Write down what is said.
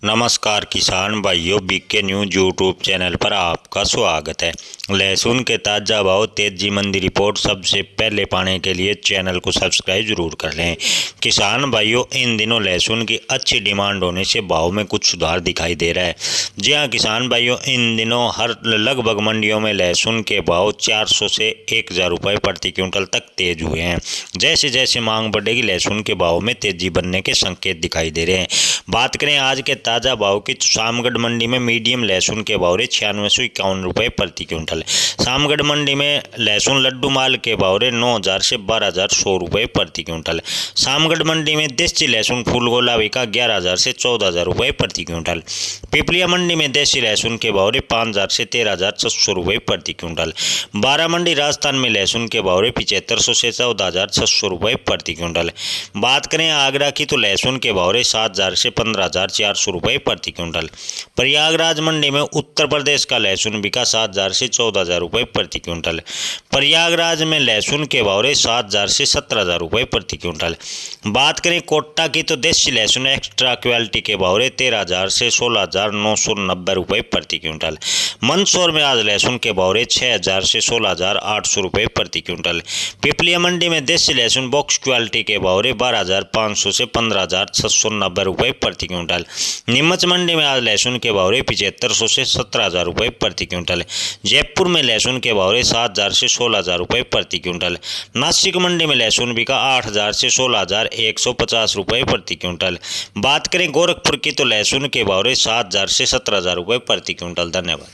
नमस्कार किसान भाइयों, बीके न्यूज यूट्यूब चैनल पर आपका स्वागत है। लहसुन के ताज़ा भाव तेजी मंदी रिपोर्ट सबसे पहले पाने के लिए चैनल को सब्सक्राइब जरूर कर लें। किसान भाइयों, इन दिनों लहसुन की अच्छी डिमांड होने से भाव में कुछ सुधार दिखाई दे रहा है। जी हाँ किसान भाइयों, इन दिनों हर लगभग मंडियों में लहसुन के भाव 400 से 1000 रुपये प्रति क्विंटल तक तेज हुए हैं। जैसे जैसे मांग बढ़ेगी, लहसुन के भाव में तेजी बनने के संकेत दिखाई दे रहे हैं। बात करें आज के ताज़ा भाव की, शामगढ़ मंडी में मीडियम लहसुन के भाव 96 से 51 रुपये प्रति क्विंटल। शामगढ़ मंडी में लहसुन लड्डू माल के भाव 9000 से 12100 रुपये प्रति क्विंटल। शामगढ़ मंडी में देसी लहसुन फूल गुलाबी का 11000 से 14000 रुपये प्रति क्विंटल। पिपलिया मंडी में देसी लहसुन के भाव 5000 से 13600 रुपये प्रति क्विंटल। बारा मंडी राजस्थान में लहसुन के भाव 7500 से 14600 रुपये प्रति क्विंटल। बात करें आगरा की, तो लहसुन के भाव 7000 से 15400 रुपये प्रति क्विंटल। प्रयागराज मंडी में उत्तर प्रदेश का लहसुन बिका 7000 से 14000 रुपये प्रति क्विंटल। प्रयागराज में लहसुन के भाव 7000 से 17000 रुपये प्रति क्विंटल। बात करें कोटा की, तो देसी लहसुन एक्स्ट्रा क्वालिटी के भाव 13000 से 16990 रुपये प्रति क्विंटल। मंदसौर में आज लहसुन के भाव 6000 से 16800 रुपये प्रति क्विंटल। पिपलिया मंडी में देसी लहसुन बॉक्स क्वालिटी के भाव 12500 से 15690 रुपये प्रति क्विंटल। नीमच मंडी में आज लहसुन के भाव 7500 से 17000 रुपये प्रति क्विंटल। जयपुर में लहसुन के भाव 7000 से 16000 रुपये प्रति क्विंटल। नासिक मंडी में लहसुन बिका 8000 से 16150 रुपये प्रति क्विंटल। बात करें गोरखपुर की, तो लहसुन के भाव 7000 से 17000 रुपये प्रति क्विंटल। धन्यवाद।